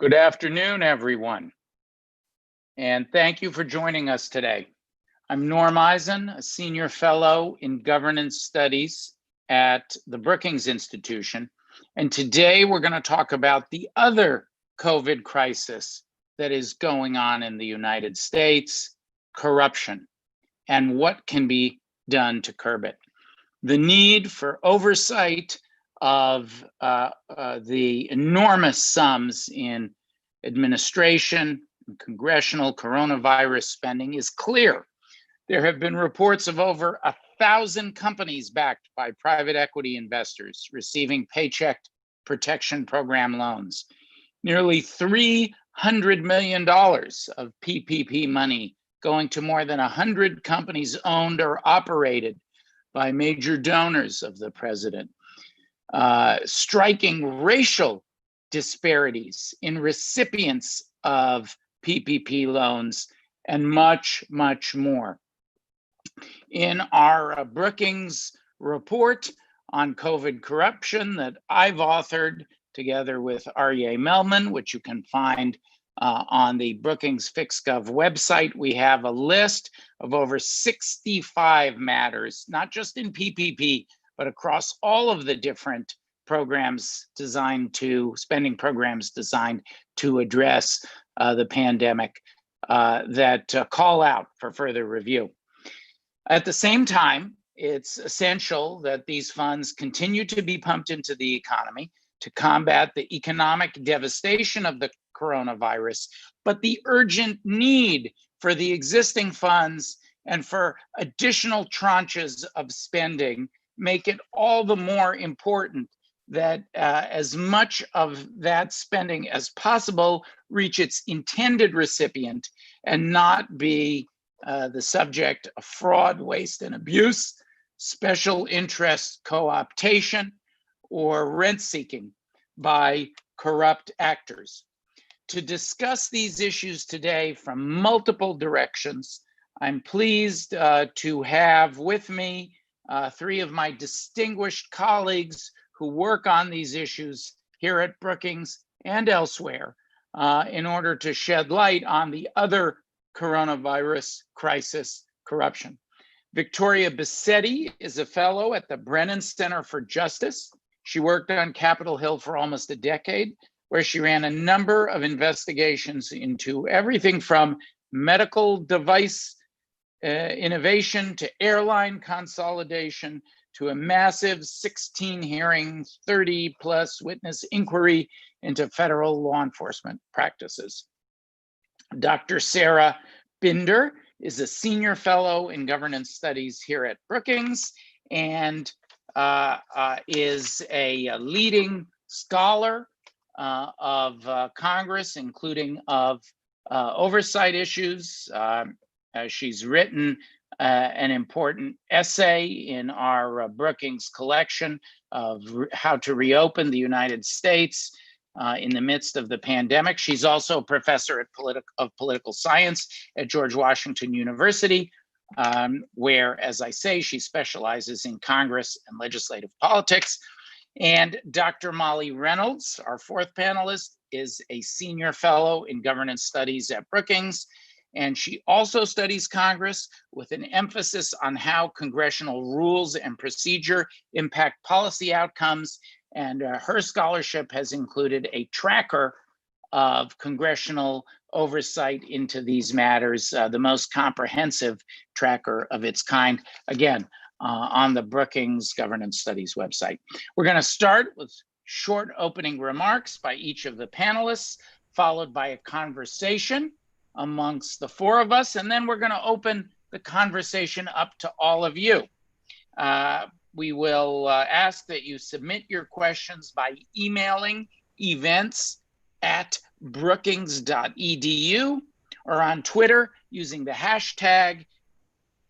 Good afternoon, everyone, and thank you for joining us today. I'm Norm Eisen, a senior fellow in governance studies at the Brookings Institution, and today we're going to talk about the other COVID crisis that is going on in the United States, corruption, and what can be done to curb it. The need for oversight of the enormous sums in administration and congressional coronavirus spending is clear. There have been reports of over 1,000 companies backed by private equity investors receiving Paycheck Protection Program loans, nearly $300 million of PPP money going to more than 100 companies owned or operated by major donors of the president, striking racial disparities in recipients of PPP loans, and much, much more. In our Brookings report on COVID corruption that I've authored together with Aryeh Melman, which you can find on the Brookings FixGov website, we have a list of over 65 matters, not just in PPP, but across all of the different programs spending programs designed to address the pandemic that call out for further review. At the same time, it's essential that these funds continue to be pumped into the economy to combat the economic devastation of the coronavirus, but the urgent need for the existing funds and for additional tranches of spending make it all the more important that as much of that spending as possible reach its intended recipient and not be the subject of fraud, waste, and abuse, special interest co-optation, or rent-seeking by corrupt actors. To discuss these issues today from multiple directions, I'm pleased to have with me three of my distinguished colleagues who work on these issues here at Brookings and elsewhere in order to shed light on the other coronavirus crisis, corruption. Victoria Bassetti is a fellow at the Brennan Center for Justice. She worked on Capitol Hill for almost a decade, where she ran a number of investigations into everything from medical device innovation to airline consolidation to a massive 16 hearing, 30 plus witness inquiry into federal law enforcement practices. Dr. Sarah Binder is a senior fellow in governance studies here at Brookings and is a leading scholar of Congress, including of oversight issues. She's written an important essay in our Brookings collection of how to reopen the United States in the midst of the pandemic. She's also a professor of political science at George Washington University, where, as I say, she specializes in Congress and legislative politics. And Dr. Molly Reynolds, our fourth panelist, is a senior fellow in governance studies at Brookings. And she also studies Congress with an emphasis on how congressional rules and procedure impact policy outcomes. And her scholarship has included a tracker of congressional oversight into these matters, the most comprehensive tracker of its kind, again, on the Brookings Governance Studies website. We're going to start with short opening remarks by each of the panelists, followed by a conversation amongst the four of us, and then we're going to open the conversation up to all of you. We will ask that you submit your questions by emailing events@brookings.edu or on Twitter using the hashtag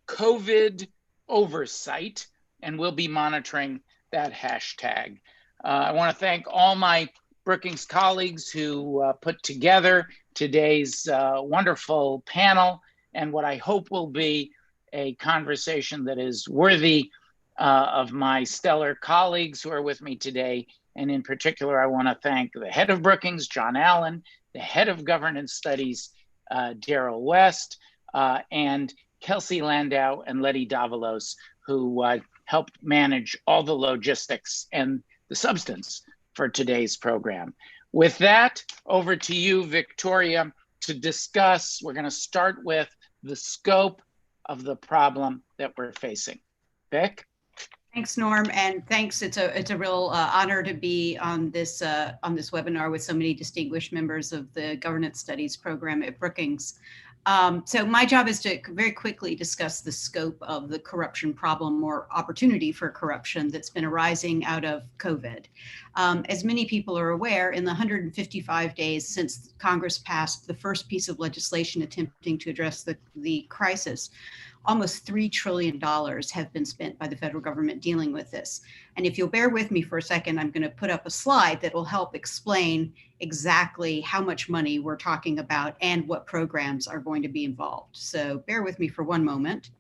COVID oversight, and we'll be monitoring that hashtag. I want to thank all my Brookings colleagues who put together today's wonderful panel and what I hope will be a conversation that is worthy of my stellar colleagues who are with me today. And in particular, I want to thank the head of Brookings, John Allen, the head of governance studies, Daryl West, and Kelsey Landau and Letty Davalos, who helped manage all the logistics and the substance for today's program. With that, over to you, Victoria, to discuss. We're going to start with the scope of the problem that we're facing. Vic? Thanks, Norm, and thanks. It's a real honor to be on this webinar with so many distinguished members of the Governance Studies program at Brookings. So my job is to very quickly discuss the scope of the corruption problem or opportunity for corruption that's been arising out of COVID. As many people are aware, in the 155 days since Congress passed the first piece of legislation attempting to address the crisis, almost $3 trillion have been spent by the federal government dealing with this. And if you'll bear with me for a second, I'm going to put up a slide that will help explain exactly how much money we're talking about and what programs are going to be involved. So bear with me for one moment.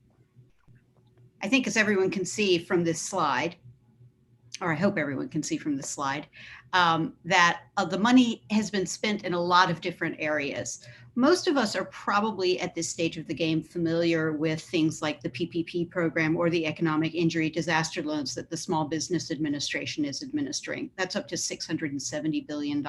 I think as everyone can see from this slide, or I hope everyone can see from this slide, that the money has been spent in a lot of different areas. Most of us are probably at this stage of the game familiar with things like the PPP program or the economic injury disaster loans that the Small Business Administration is administering. That's up to $670 billion.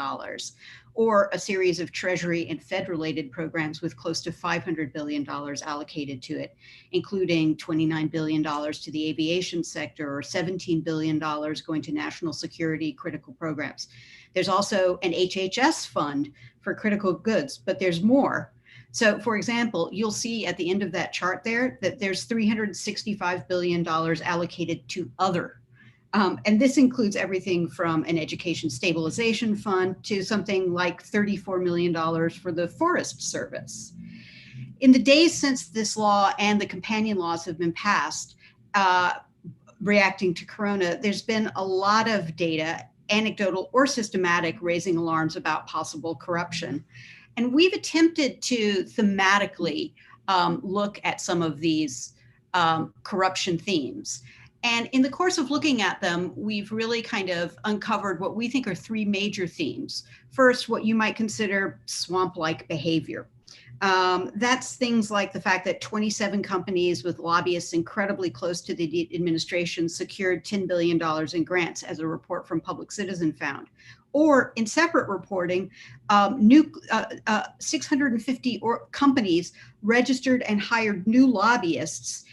Or a series of Treasury and Fed-related programs with close to $500 billion allocated to it, including $29 billion to the aviation sector or $17 billion going to national security critical programs. There's also an HHS fund for critical goods, but there's more. So for example, you'll see at the end of that chart there that there's $365 billion allocated to other. And this includes everything from an education stabilization fund to something like $34 million for the Forest Service. In the days since this law and the companion laws have been passed, reacting to Corona, there's been a lot of data, anecdotal or systematic, raising alarms about possible corruption. And we've attempted to thematically look at some of these corruption themes. And in the course of looking at them, we've really kind of uncovered what we think are three major themes. First, what you might consider swamp-like behavior. That's things like the fact that 27 companies with lobbyists incredibly close to the administration secured $10 billion in grants, as a report from Public Citizen found. Or in separate reporting, 650 companies registered and hired new lobbyists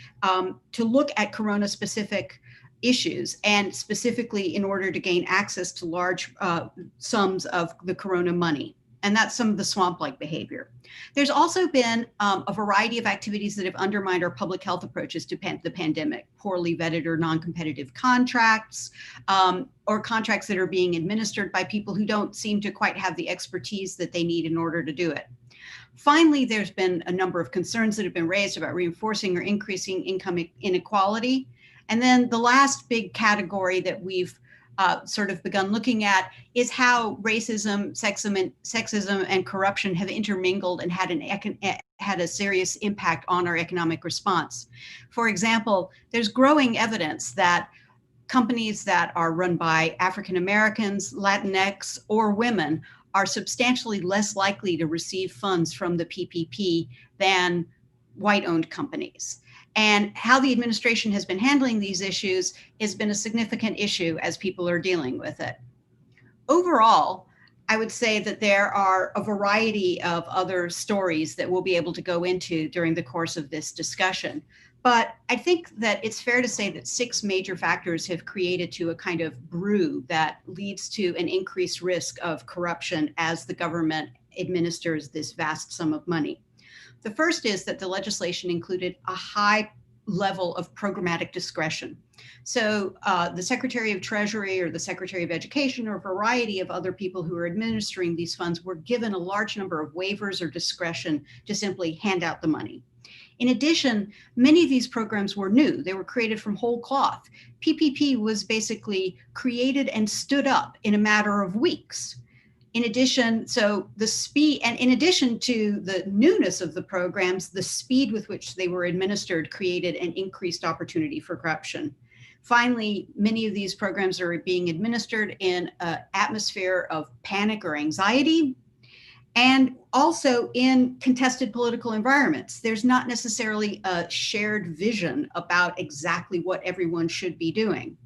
to look at Corona-specific issues, and specifically in order to gain access to large sums of the Corona money. And that's some of the swamp-like behavior. There's also been a variety of activities that have undermined our public health approaches to the pandemic, poorly vetted or non-competitive contracts, or contracts that are being administered by people who don't seem to quite have the expertise that they need in order to do it. Finally, there's been a number of concerns that have been raised about reinforcing or increasing income inequality. And then the last big category that we've sort of begun looking at is how racism, sexism, and corruption have intermingled and had a serious impact on our economic response. For example, there's growing evidence that companies that are run by African Americans, Latinx, or women are substantially less likely to receive funds from the PPP than white-owned companies. And how the administration has been handling these issues has been a significant issue as people are dealing with it. Overall, I would say that there are a variety of other stories that we'll be able to go into during the course of this discussion. But I think that it's fair to say that 6 major factors have created to a kind of brew that leads to an increased risk of corruption as the government administers this vast sum of money. The first is that the legislation included a high level of programmatic discretion. So the Secretary of Treasury or the Secretary of Education or a variety of other people who are administering these funds were given a large number of waivers or discretion to simply hand out the money. In addition, many of these programs were new. They were created from whole cloth. PPP was basically created and stood up in a matter of weeks. In addition, so the speed, and in addition to the newness of the programs, the speed with which they were administered created an increased opportunity for corruption. Finally, many of these programs are being administered in an atmosphere of panic or anxiety. And also in contested political environments, there's not necessarily a shared vision about exactly what everyone should be doing.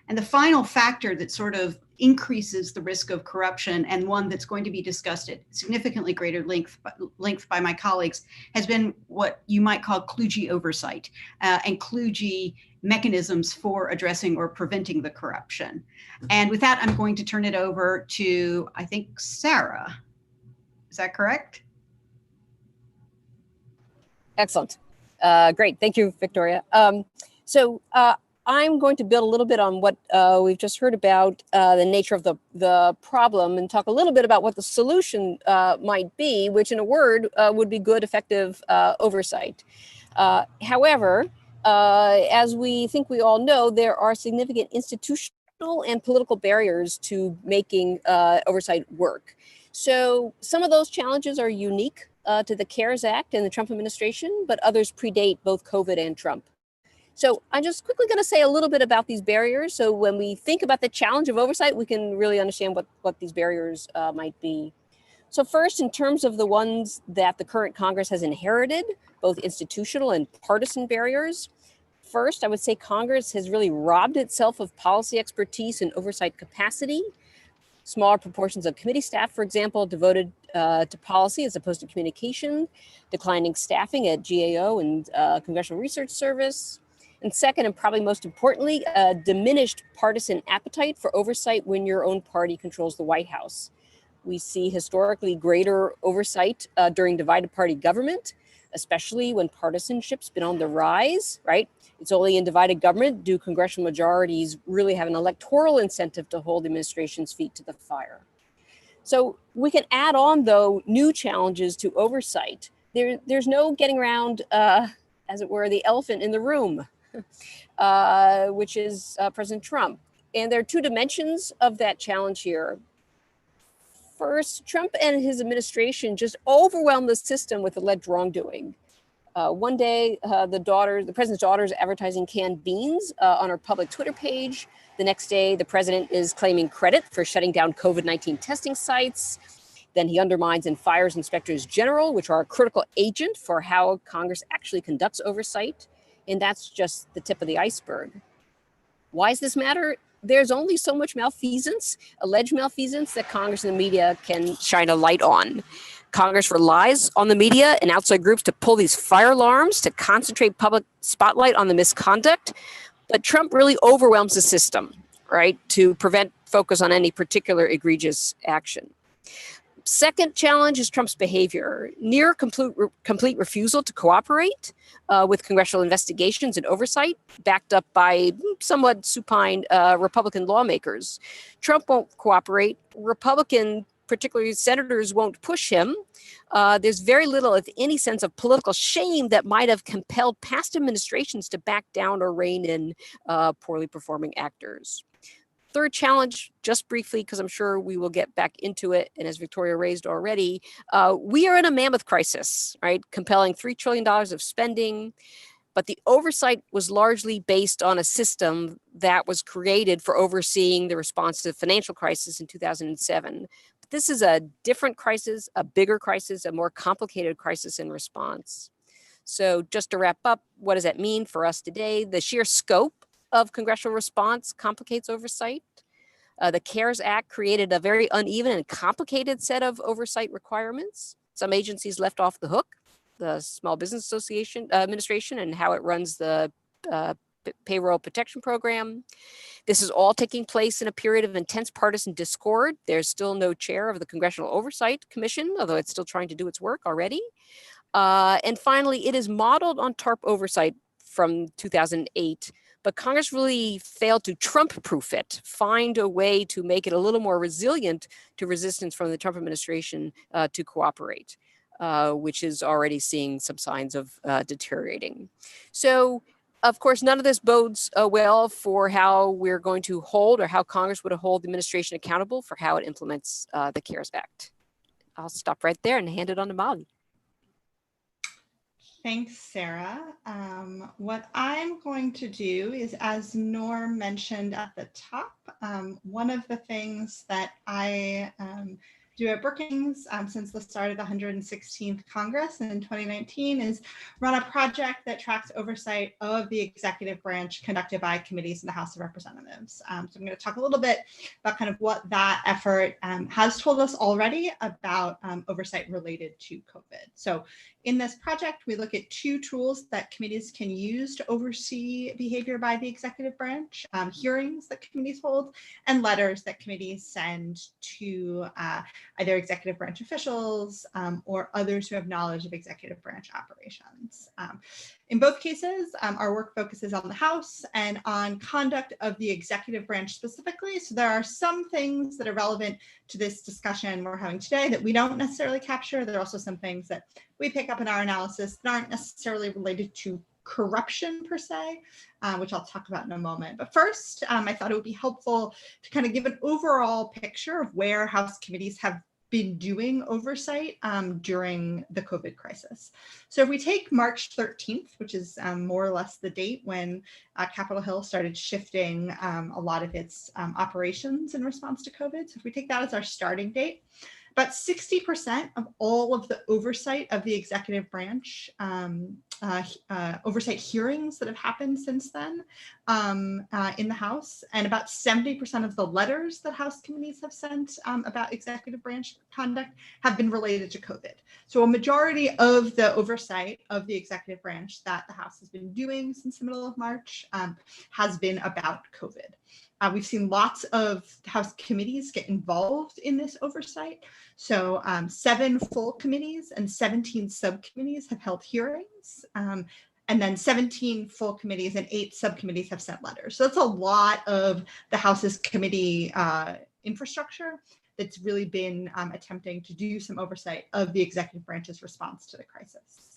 And the final factor that sort of increases the risk of corruption, and one that's going to be discussed at significantly greater length by my colleagues, has been what you might call kludgy oversight and kludgy mechanisms for addressing or preventing the corruption. And with that, I'm going to turn it over to, I think, Sarah. Is that correct? Excellent. Great. Thank you, Victoria. I'm going to build a little bit on what we've just heard about the nature of the problem and talk a little bit about what the solution might be, which in a word would be good, effective oversight. However, as we think we all know, there are significant institutional and political barriers to making oversight work. So some of those challenges are unique to the CARES Act and the Trump administration, but others predate both COVID and Trump. So I'm just quickly going to say a little bit about these barriers. So when we think about the challenge of oversight, we can really understand what these barriers might be. So first, in terms of the ones that the current Congress has inherited, both institutional and partisan barriers. First, I would say Congress has really robbed itself of policy expertise and oversight capacity. Smaller proportions of committee staff, for example, devoted to policy as opposed to communication, declining staffing at GAO and Congressional Research Service. And second, and probably most importantly, diminished partisan appetite for oversight when your own party controls the White House. We see historically greater oversight during divided party government, especially when partisanship's been on the rise, right? It's only in divided government do congressional majorities really have an electoral incentive to hold administration's feet to the fire. So we can add on, though, new challenges to oversight. There's no getting around, as it were, the elephant in the room, which is President Trump. And there are two dimensions of that challenge here. First, Trump and his administration just overwhelmed the system with alleged wrongdoing. One day, the president's daughter is advertising canned beans on her public Twitter page. The next day, the president is claiming credit for shutting down COVID-19 testing sites. Then he undermines and fires inspectors general, which are a critical agent for how Congress actually conducts oversight. And that's just the tip of the iceberg. Why does this matter? There's only so much malfeasance, alleged malfeasance, that Congress and the media can shine a light on. Congress relies on the media and outside groups to pull these fire alarms, to concentrate public spotlight on the misconduct. But Trump really overwhelms the system, right, to prevent focus on any particular egregious action. Second challenge is Trump's behavior. Near complete refusal to cooperate with congressional investigations and oversight, backed up by somewhat supine Republican lawmakers. Trump won't cooperate. Republican, particularly senators, won't push him. There's very little, if any, sense of political shame that might have compelled past administrations to back down or rein in poorly performing actors. Third challenge, just briefly, because I'm sure we will get back into it, and as Victoria raised already, we are in a mammoth crisis, right? Compelling $3 trillion of spending, but the oversight was largely based on a system that was created for overseeing the response to the financial crisis in 2007. But this is a different crisis, a bigger crisis, a more complicated crisis in response. So just to wrap up, what does that mean for us today? The sheer scope of congressional response complicates oversight. The CARES Act created a very uneven and complicated set of oversight requirements. Some agencies left off the hook, the Small Business Association Administration and how it runs the payroll protection program. This is all taking place in a period of intense partisan discord. There's still no chair of the Congressional Oversight Commission, although it's still trying to do its work already. And finally, it is modeled on TARP oversight from 2008. But Congress really failed to Trump-proof it, find a way to make it a little more resilient to resistance from the Trump administration to cooperate, which is already seeing some signs of deteriorating. So, of course, none of this bodes well for how we're going to hold, or how Congress would hold the administration accountable for how it implements the CARES Act. I'll stop right there and hand it on to Molly. Thanks, Sarah. What I'm going to do is, as Norm mentioned at the top, one of the things that I do at Brookings since the start of the 116th Congress in 2019 is run a project that tracks oversight of the executive branch conducted by committees in the House of Representatives. So I'm going to talk a little bit about kind of what that effort has told us already about oversight related to COVID. So in this project, we look at two tools that committees can use to oversee behavior by the executive branch, hearings that committees hold, and letters that committees send to either executive branch officials or others who have knowledge of executive branch operations. In both cases, our work focuses on the House and on conduct of the executive branch specifically. So there are some things that are relevant to this discussion we're having today that we don't necessarily capture. There are also some things that we pick up in our analysis that aren't necessarily related to corruption per se, which I'll talk about in a moment. But first, I thought it would be helpful to kind of give an overall picture of where House committees have been doing oversight during the COVID crisis. So if we take March 13th, which is more or less the date when Capitol Hill started shifting a lot of its operations in response to COVID. So if we take that as our starting date, about 60% of all of the oversight of the executive branch, oversight hearings that have happened since then in the House, and about 70% of the letters that House committees have sent about executive branch conduct have been related to COVID. So a majority of the oversight of the executive branch that the House has been doing since the middle of March has been about COVID. We've seen lots of House committees get involved in this oversight. So 7 full committees and 17 subcommittees have held hearings. And then 17 full committees and 8 subcommittees have sent letters. So that's a lot of the House's committee infrastructure that's really been attempting to do some oversight of the executive branch's response to the crisis.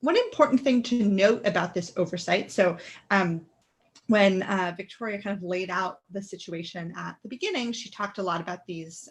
One important thing to note about this oversight, so when Victoria kind of laid out the situation at the beginning, she talked a lot about these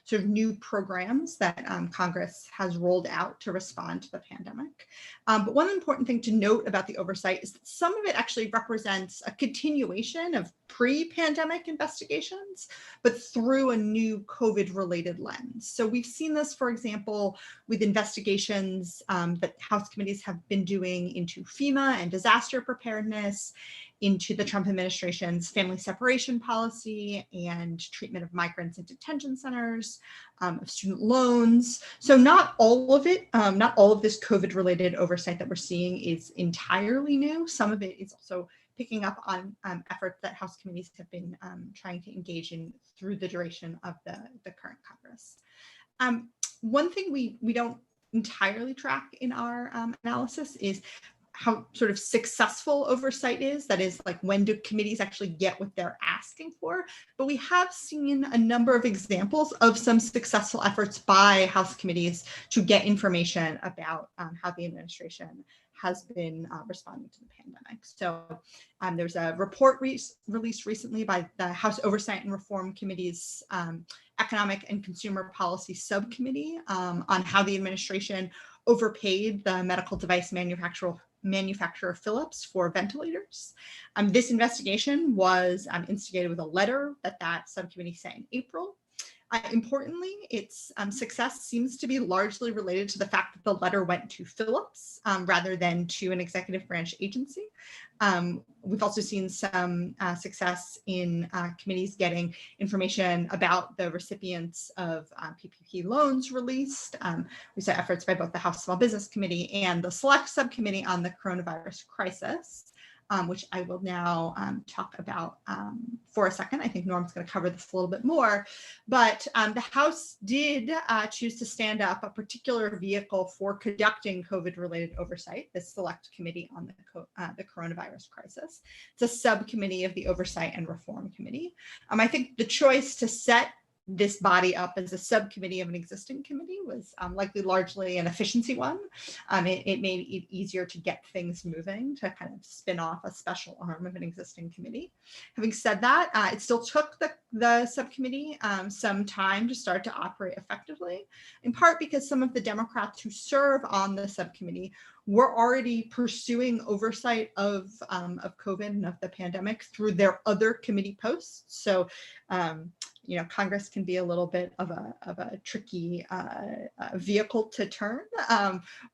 sort of new programs that Congress has rolled out to respond to the pandemic. But one important thing to note about the oversight is that some of it actually represents a continuation of pre-pandemic investigations, but through a new COVID-related lens. So we've seen this, for example, with investigations that House committees have been doing into FEMA and disaster preparedness, into the Trump administration's family separation policy and treatment of migrants in detention centers, of student loans. So not all of it, not all of this COVID-related oversight that we're seeing is entirely new. Some of it is also picking up on efforts that House committees have been trying to engage in through the duration of the current Congress. One thing we don't entirely track in our analysis is how sort of successful oversight is. That is, like, when do committees actually get what they're asking for? But we have seen a number of examples of some successful efforts by House committees to get information about how the administration has been responding to the pandemic. So there's a report released recently by the House Oversight and Reform Committee's Economic and Consumer Policy Subcommittee on how the administration overpaid the medical device manufacturer Philips for ventilators. This investigation was instigated with a letter that subcommittee sent in April. Importantly, its success seems to be largely related to the fact that the letter went to Philips rather than to an executive branch agency. We've also seen some success in committees getting information about the recipients of PPP loans released. We saw efforts by both the House Small Business Committee and the Select Subcommittee on the Coronavirus Crisis, which I will now talk about for a second. I think Norm's going to cover this a little bit more, but the House did choose to stand up a particular vehicle for conducting COVID-related oversight, the Select Committee on the Coronavirus Crisis. It's a subcommittee of the Oversight and Reform Committee. I think the choice to set this body up as a subcommittee of an existing committee was likely largely an efficiency one. It made it easier to get things moving, to kind of spin off a special arm of an existing committee. Having said that, it still took the subcommittee some time to start to operate effectively, in part because some of the Democrats who serve on the subcommittee were already pursuing oversight of COVID and of the pandemic through their other committee posts. So Congress can be a little bit of a tricky vehicle to turn.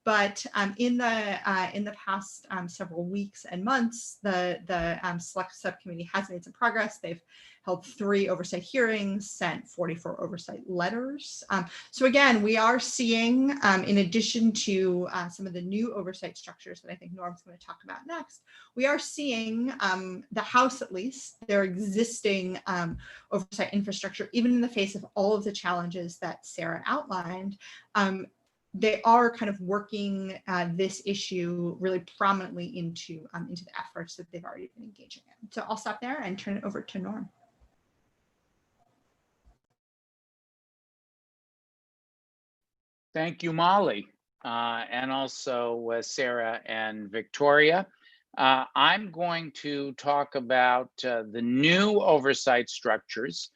But in the past several weeks and months, the select subcommittee has made some progress. They've held 3 oversight hearings, sent 44 oversight letters. So again, we are seeing, in addition to some of the new oversight structures that I think Norm's going to talk about next, we are seeing the House, at least, their existing oversight infrastructure, even in the face of all of the challenges that Sarah outlined, they are kind of working this issue really prominently into the efforts that they've already been engaging in. So I'll stop there and turn it over to Norm. Thank you, Molly, and also Sarah and Victoria. I'm going to talk about the new oversight structures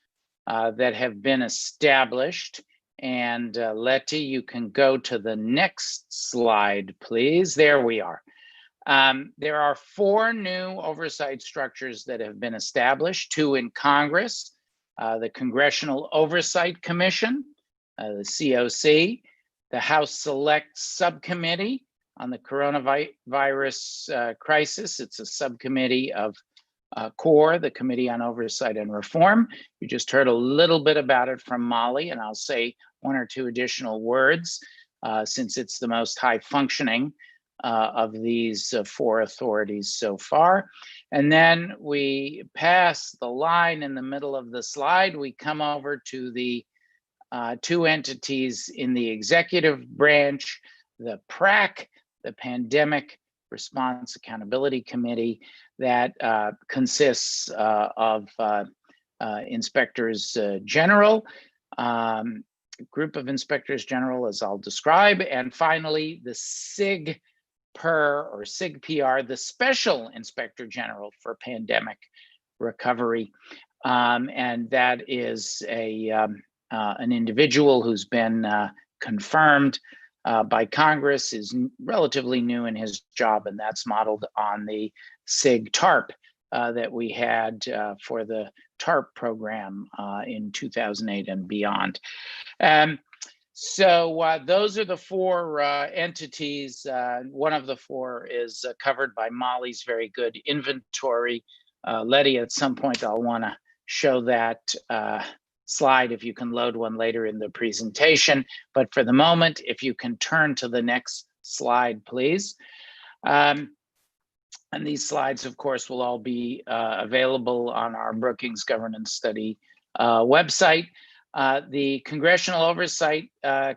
that have been established. And Letty, you can go to the next slide, please. There we are. There are 4 new oversight structures that have been established, 2 in Congress, the Congressional Oversight Commission, the COC, the House Select Subcommittee on the Coronavirus Crisis. It's a subcommittee of CORE, the Committee on Oversight and Reform. You just heard a little bit about it from Molly, and I'll say 1 or 2 additional words since it's the most high functioning of these 4 authorities so far. And then we pass the line in the middle of the slide. We come over to the 2 entities in the executive branch, the PRAC, the Pandemic Response Accountability Committee, that consists of inspectors general, group of inspectors general, as I'll describe, and finally the SIGPR or SIGPR, the Special Inspector General for Pandemic Recovery, and that is an individual who's been confirmed by Congress, is relatively new in his job, and that's modeled on the SIG-TARP that we had for the TARP program in 2008 and beyond. So those are the 4 entities. One of the 4 is covered by Molly's very good inventory. Letty, at some point I'll want to show that slide if you can load one later in the presentation. But for the moment, if you can turn to the next slide, please. And these slides, of course, will all be available on our Brookings Governance Study website. The Congressional Oversight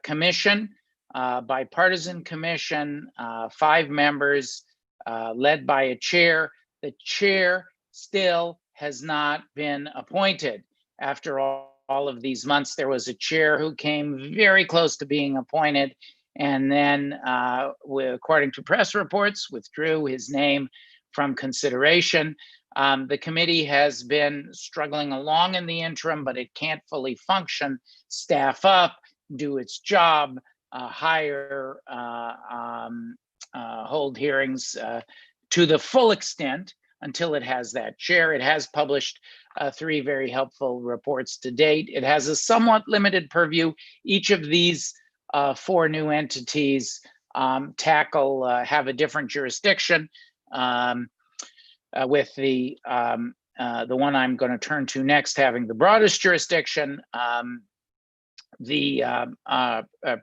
Commission, bipartisan commission, 5 members, led by a chair. The chair still has not been appointed. After all of these months, there was a chair who came very close to being appointed, and then, according to press reports, withdrew his name from consideration. The committee has been struggling along in the interim, but it can't fully function, staff up, do its job, hire, hold hearings to the full extent until it has that chair. It has published 3 very helpful reports to date. It has a somewhat limited purview. Each of these 4 new entities have a different jurisdiction. With the one I'm going to turn to next having the broadest jurisdiction, the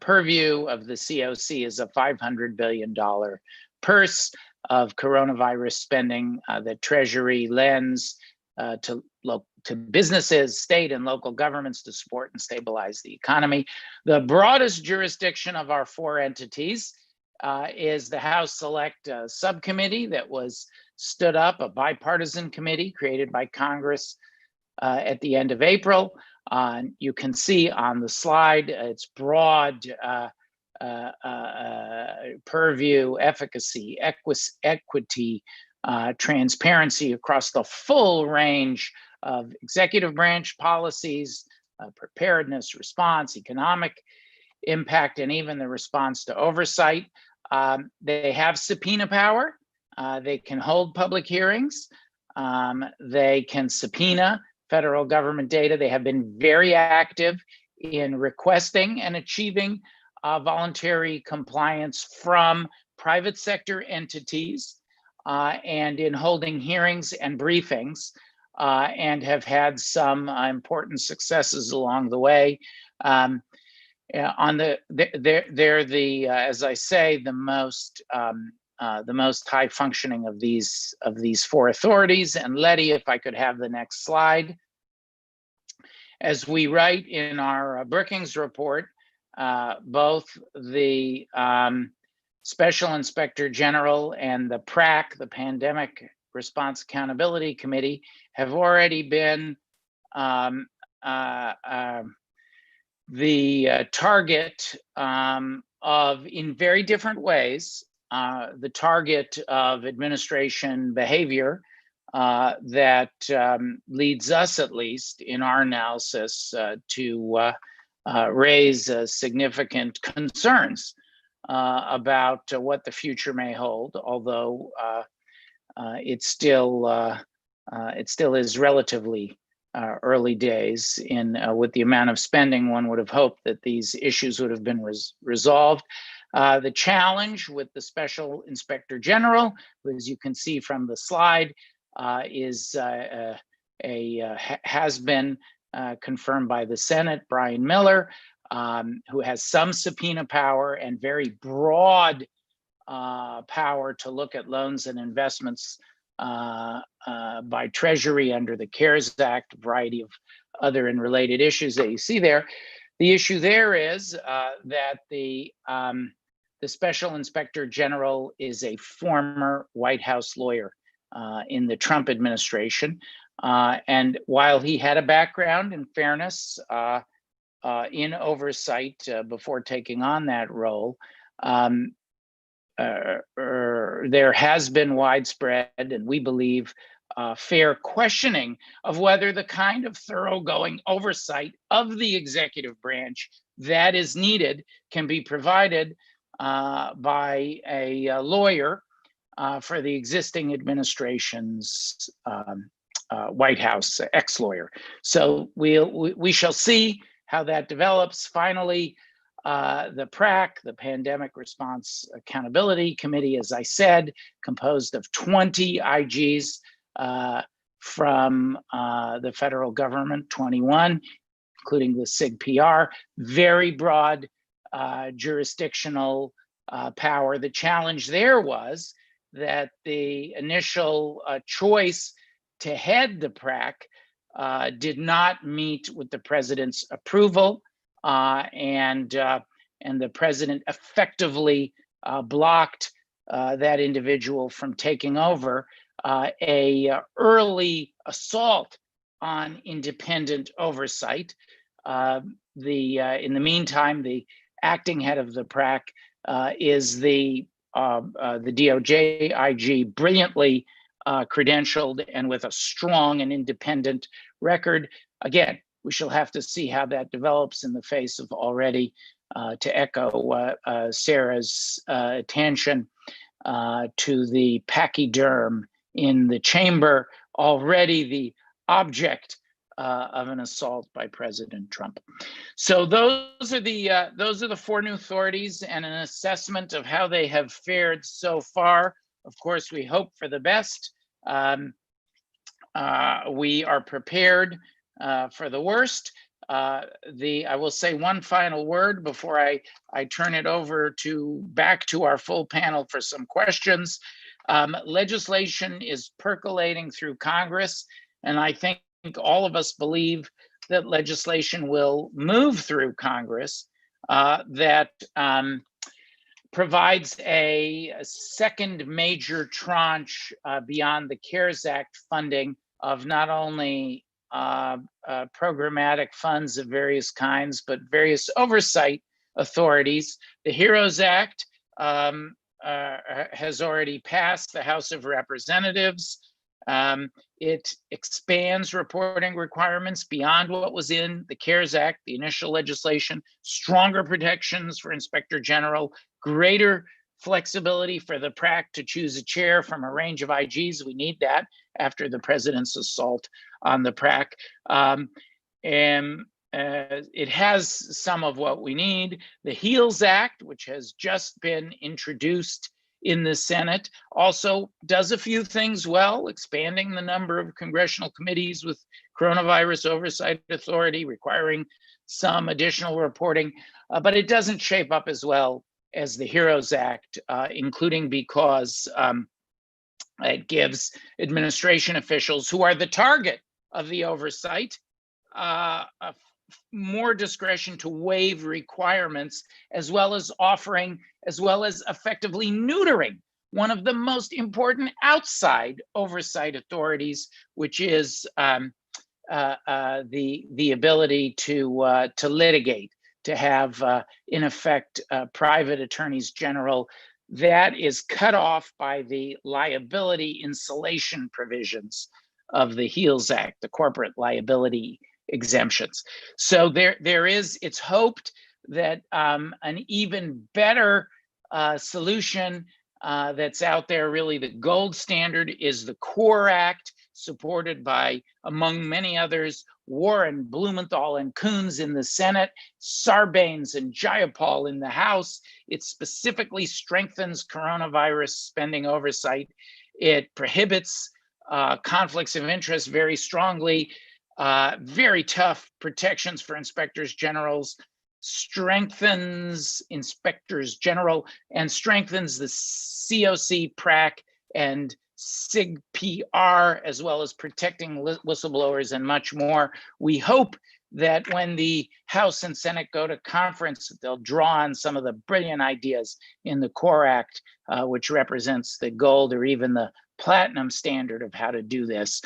purview of the COC is a $500 billion purse of coronavirus spending that Treasury lends to businesses, state and local governments to support and stabilize the economy. The broadest jurisdiction of our 4 entities is the House Select Subcommittee that was stood up, a bipartisan committee created by Congress at the end of April. You can see on the slide its broad purview, efficacy, equity, transparency across the full range of executive branch policies, preparedness, response, economic impact, and even the response to oversight. They have subpoena power. They can hold public hearings. They can subpoena federal government data. They have been very active in requesting and achieving voluntary compliance from private sector entities and in holding hearings and briefings, and have had some important successes along the way. They're the as I say, the most high functioning of these four authorities. And Letty, if I could have the next slide. As we write in our Brookings report, both the Special Inspector General and the PRAC, the Pandemic Response Accountability Committee, have already been the target of, in very different ways, the target of administration behavior that leads us, at least in our analysis, to raise significant concerns about what the future may hold, although it still is relatively early days in with the amount of spending. One would have hoped that these issues would have been resolved. The challenge with the Special Inspector General, as you can see from the slide, has been confirmed by the Senate, Brian Miller, who has some subpoena power and very broad power to look at loans and investments by Treasury under the CARES Act, a variety of other and related issues that you see there. The issue there is that the Special Inspector General is a former White House lawyer in the Trump administration. And while he had a background, in fairness, in oversight before taking on that role, there has been widespread, and we believe fair questioning of whether the kind of thoroughgoing oversight of the executive branch that is needed can be provided by a lawyer for the existing administration's White House ex-lawyer. So we shall see how that develops. Finally, the PRAC, the Pandemic Response Accountability Committee, as I said, composed of 20 IGs from the federal government, 21, including the SIG-PR, very broad jurisdictional power. The challenge there was that the initial choice to head the PRAC did not meet with the president's approval, and the president effectively blocked that individual from taking over a early assault on independent oversight. In the meantime, the acting head of the PRAC is the DOJ IG, brilliantly credentialed and with a strong and independent record. Again, we shall have to see how that develops in the face of already, to echo Sarah's attention to the pachyderm in the chamber, already the object of an assault by President Trump. So those are the four new authorities and an assessment of how they have fared so far. Of course, we hope for the best. We are prepared for the worst. I will say one final word before I turn it over back to our full panel for some questions. Legislation is percolating through Congress, and I think all of us believe that legislation will move through Congress that provides a second major tranche beyond the CARES Act funding of not only programmatic funds of various kinds, but various oversight authorities. The HEROES Act has already passed the House of Representatives. It expands reporting requirements beyond what was in the CARES Act, the initial legislation, stronger protections for Inspector General, greater flexibility for the PRAC to choose a chair from a range of IGs. We need that after the president's assault on the PRAC. It has some of what we need. The HEALS Act, which has just been introduced in the Senate, also does a few things well, expanding the number of congressional committees with coronavirus oversight authority, requiring some additional reporting, but it doesn't shape up as well as the HEROES Act, including because it gives administration officials who are the target of the oversight more discretion to waive requirements, as well as effectively neutering one of the most important outside oversight authorities, which is the ability to litigate, to have in effect private attorneys general. That is cut off by the liability insulation provisions of the HEALS Act, the corporate liability exemptions. So it's hoped that an even better solution that's out there, really the gold standard, is the CORE Act, supported by, among many others, Warren, Blumenthal, and Coons in the Senate, Sarbanes and Jayapal in the House. It specifically strengthens coronavirus spending oversight. It prohibits conflicts of interest very strongly, very tough protections for inspectors generals, strengthens inspectors general, and strengthens the COC, PRAC, and SIG-PR, as well as protecting whistleblowers and much more. We hope that when the House and Senate go to conference, they'll draw on some of the brilliant ideas in the CORE Act, which represents the gold or even the platinum standard of how to do this,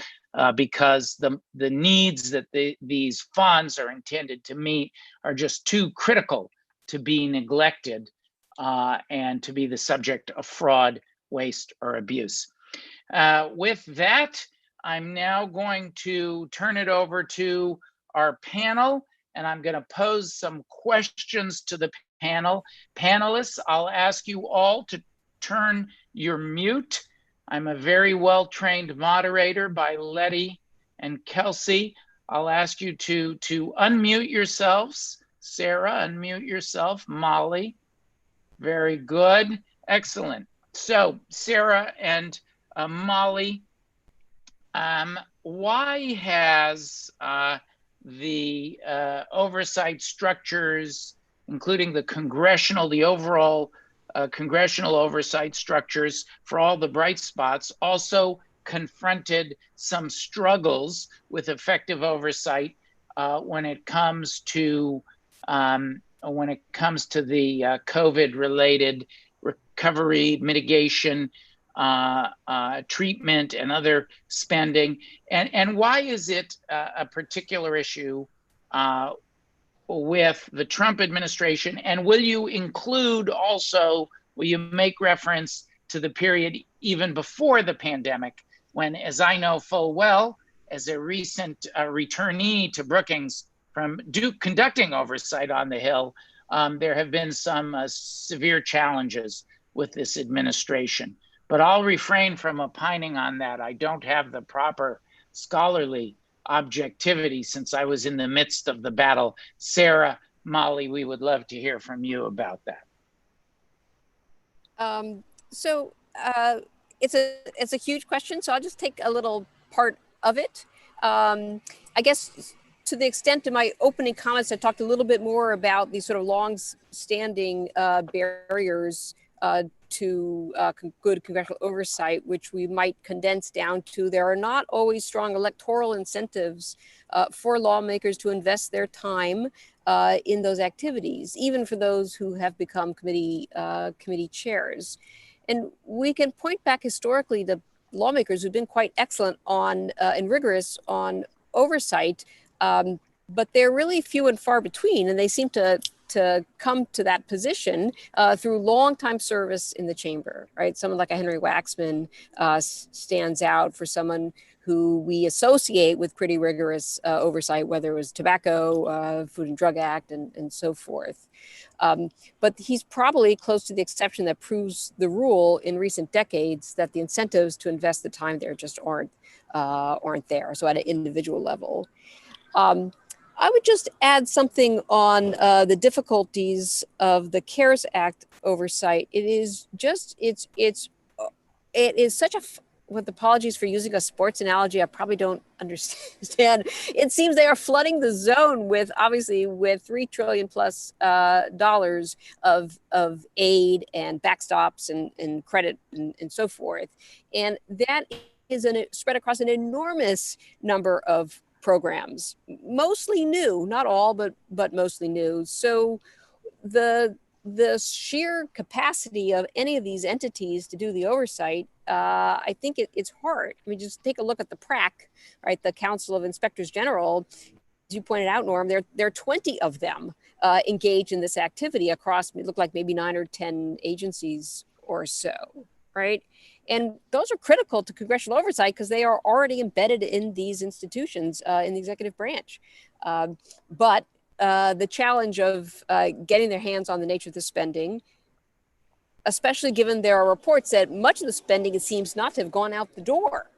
because the needs that these funds are intended to meet are just too critical to be neglected and to be the subject of fraud, waste, or abuse. With that, I'm now going to turn it over to our panel, and I'm going to pose some questions to the panel. Panelists, I'll ask you all to turn your mute. I'm a very well-trained moderator by Letty and Kelsey. I'll ask you to unmute yourselves. Sarah, unmute yourself. Molly, very good, excellent. So Sarah and Molly, why has the oversight structures, including the overall congressional oversight structures for all the bright spots, also confronted some struggles with effective oversight when it comes to the COVID-related recovery, mitigation, treatment, and other spending, and why is it a particular issue with the Trump administration? And will you make reference to the period even before the pandemic, when, as I know full well, as a recent returnee to Brookings from conducting oversight on the Hill, there have been some severe challenges with this administration. But I'll refrain from opining on that. I don't have the proper scholarly objectivity since I was in the midst of the battle. Sarah, Molly, we would love to hear from you about that. It's a huge question, so I'll just take a little part of it. I guess to the extent in my opening comments, I talked a little bit more about these sort of long-standing barriers to good congressional oversight, which we might condense down to: there are not always strong electoral incentives for lawmakers to invest their time in those activities, even for those who have become committee chairs. And we can point back historically to lawmakers who've been quite excellent on and rigorous on oversight, but they're really few and far between, and they seem to to come to that position through long-time service in the chamber, right? Someone like a Henry Waxman stands out for someone who we associate with pretty rigorous oversight, whether it was tobacco, Food and Drug Act, and so forth. But he's probably close to the exception that proves the rule in recent decades that the incentives to invest the time there just aren't there. So at an individual level. I would just add something on the difficulties of the CARES Act oversight. It is just, it is such a, with apologies for using a sports analogy, I probably don't understand. It seems they are flooding the zone with, obviously, with $3 trillion plus dollars of aid and backstops and credit and so forth. And that is spread across an enormous number of programs, mostly new, not all, but mostly new. So the sheer capacity of any of these entities to do the oversight, I think it's hard. I mean, just take a look at the PRAC, right? The Council of Inspectors General. As you pointed out, Norm, there are 20 of them engaged in this activity across, it looked like maybe 9 or 10 agencies or so, right? And those are critical to congressional oversight because they are already embedded in these institutions in the executive branch. But the challenge of getting their hands on the nature of the spending, especially given there are reports that much of the spending, it seems not to have gone out the door,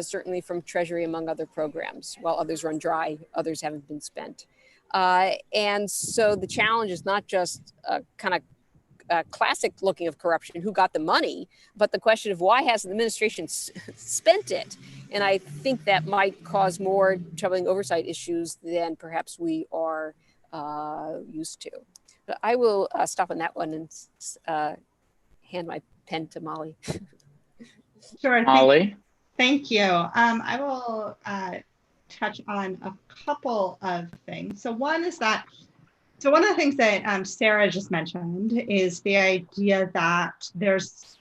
certainly from Treasury, among other programs. While others run dry, others haven't been spent. And so the challenge is not just kind of classic looking of corruption, who got the money, but the question of why hasn't the administration spent it? And I think that might cause more troubling oversight issues than perhaps we are used to. But I will stop on that one and hand my pen to Molly. Sure. Molly? Thank you. I will touch on a couple of things. So one is that, so one of the things that Sarah just mentioned is the idea that there's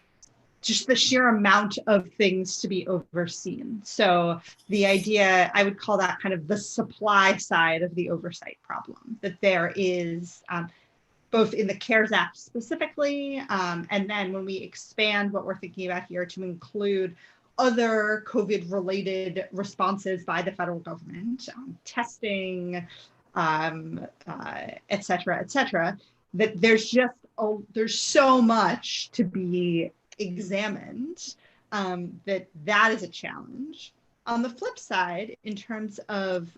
just the sheer amount of things to be overseen. So the idea, I would call that kind of the supply side of the oversight problem, that there is both in the CARES Act specifically, and then when we expand what we're thinking about here to include other COVID-related responses by the federal government, testing, et cetera, that there's just, there's so much to be examined, that is a challenge. On the flip side, in terms of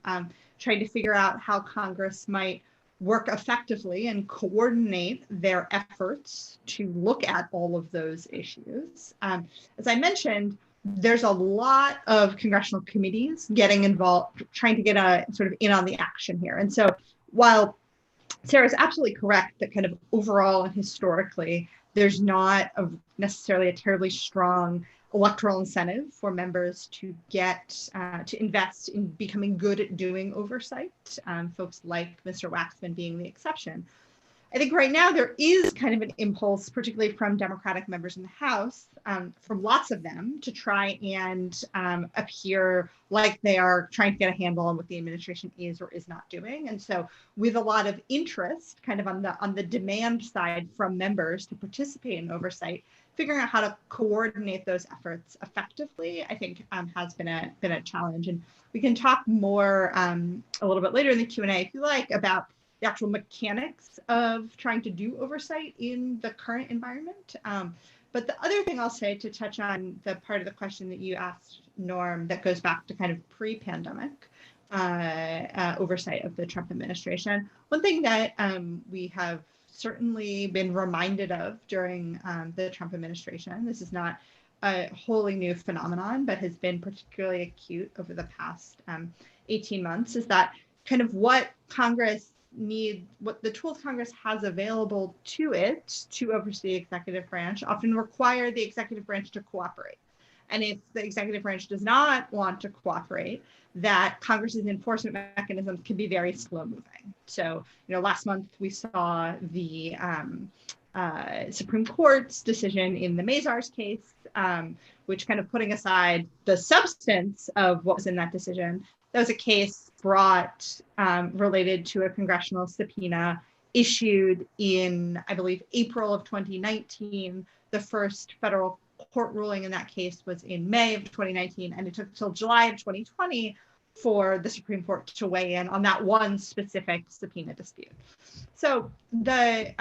trying to figure out how Congress might work effectively and coordinate their efforts to look at all of those issues, as I mentioned, there's a lot of congressional committees getting involved, trying to get a sort of in on the action here. And so while Sarah's absolutely correct that kind of overall and historically, there's not necessarily a terribly strong electoral incentive for members to get to invest in becoming good at doing oversight, folks like Mr. Waxman being the exception. I think right now there is kind of an impulse, particularly from Democratic members in the House, from lots of them, to try and appear like they are trying to get a handle on what the administration is or is not doing. And so with a lot of interest kind of on the demand side from members to participate in oversight, figuring out how to coordinate those efforts effectively, I think has been a challenge. And we can talk more a little bit later in the Q&A, if you like, about the actual mechanics of trying to do oversight in the current environment. But the other thing I'll say, to touch on the part of the question that you asked, Norm, that goes back to kind of pre-pandemic oversight of the Trump administration. One thing that we have certainly been reminded of during the Trump administration, this is not a wholly new phenomenon, but has been particularly acute over the past 18 months, is that kind of what Congress need, what the tools Congress has available to it to oversee the executive branch often require the executive branch to cooperate. And if the executive branch does not want to cooperate, that Congress's enforcement mechanisms can be very slow moving. So, last month we saw the Supreme Court's decision in the Mazars case, which, kind of putting aside the substance of what was in that decision, that was a case brought related to a congressional subpoena issued in, I believe, April of 2019. The first federal court ruling in that case was in May of 2019, and it took till July of 2020 for the Supreme Court to weigh in on that one specific subpoena dispute. So it's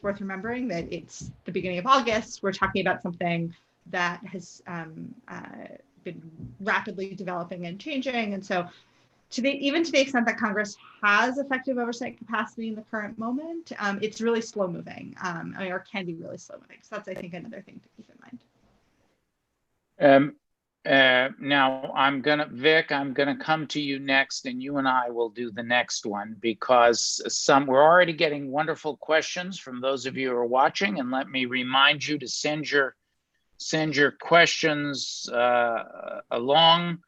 worth remembering that it's the beginning of August. We're talking about something that has been rapidly developing and changing, and so even to the extent that Congress has effective oversight capacity in the current moment, it's really slow moving, or can be really slow moving. So that's, I think, another thing to keep in mind. Now Vic, I'm gonna come to you next, and you and I will do the next one, because we're already getting wonderful questions from those of you who are watching, and let me remind you to send your questions along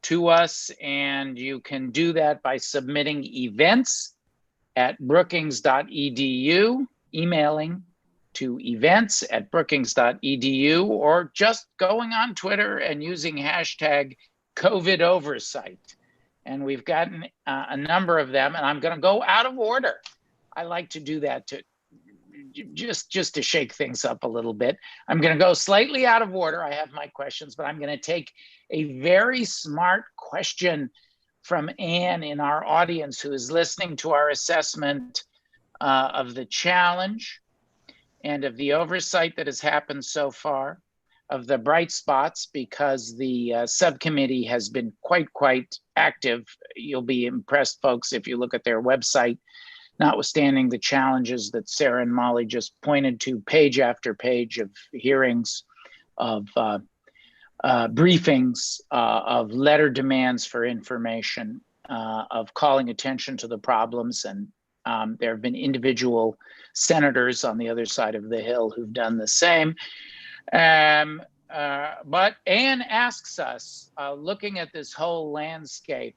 to us, and you can do that by submitting events@brookings.edu, emailing to events@brookings.edu, or just going on Twitter and using hashtag COVID oversight. And we've gotten a number of them, and I'm going to go out of order. I like to do that to just to shake things up a little bit. I'm going to go slightly out of order. I have my questions, but I'm going to take a very smart question from Anne in our audience, who is listening to our assessment of the challenge and of the oversight that has happened so far, of the bright spots, because the subcommittee has been quite active. You'll be impressed, folks, if you look at their website, notwithstanding the challenges that Sarah and Molly just pointed to, page after page of hearings, of briefings, of letter demands for information, of calling attention to the problems. And there have been individual senators on the other side of the Hill who've done the same. But Anne asks us, looking at this whole landscape,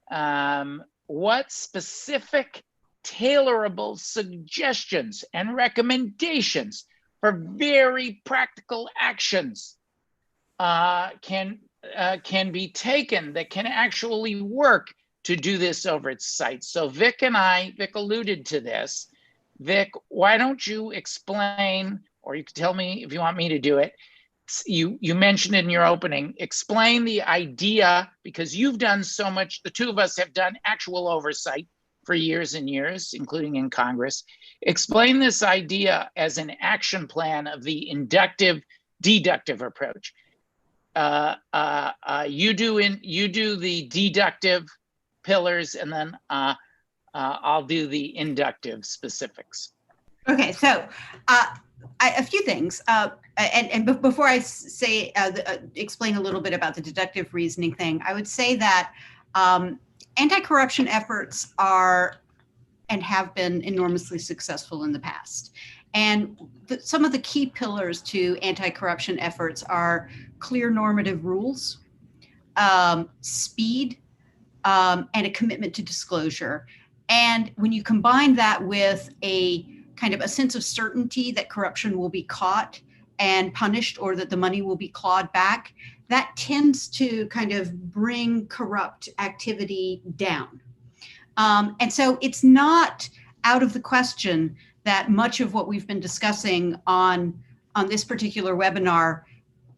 what specific tailorable suggestions and recommendations for very practical actions can be taken that can actually work to do this oversight? So Vic alluded to this. Vic, why don't you explain, or you can tell me if you want me to do it. You mentioned in your opening, explain the idea, because you've done so much, the two of us have done actual oversight for years and years, including in Congress. Explain this idea as an action plan of the inductive deductive approach. You do the deductive pillars, and then I'll do the inductive specifics. Okay, so a few things, and before I say explain a little bit about the deductive reasoning thing, I would say that anti-corruption efforts are and have been enormously successful in the past. And some of the key pillars to anti-corruption efforts are clear normative rules, speed, and a commitment to disclosure. And when you combine that with a kind of a sense of certainty that corruption will be caught and punished, or that the money will be clawed back, that tends to kind of bring corrupt activity down. And so it's not out of the question that much of what we've been discussing on this particular webinar,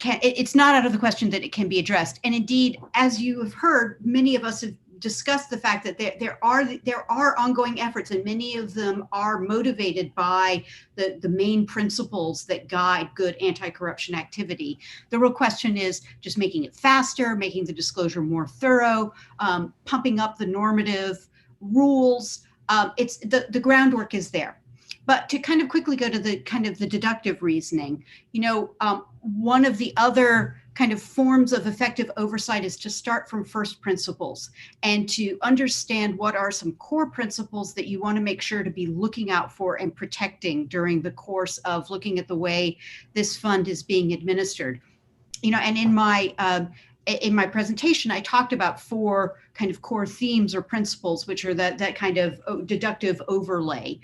it's not out of the question that it can be addressed. And indeed, as you have heard, many of us have discussed the fact that there are ongoing efforts, and many of them are motivated by the main principles that guide good anti-corruption activity. The real question is just making it faster, making the disclosure more thorough, pumping up the normative rules. It's the groundwork is there. But to kind of quickly go to the kind of the deductive reasoning, one of the other kind of forms of effective oversight is to start from first principles and to understand what are some core principles that you want to make sure to be looking out for and protecting during the course of looking at the way this fund is being administered. And in my in my presentation, I talked about 4 kind of core themes or principles, which are that kind of deductive overlay,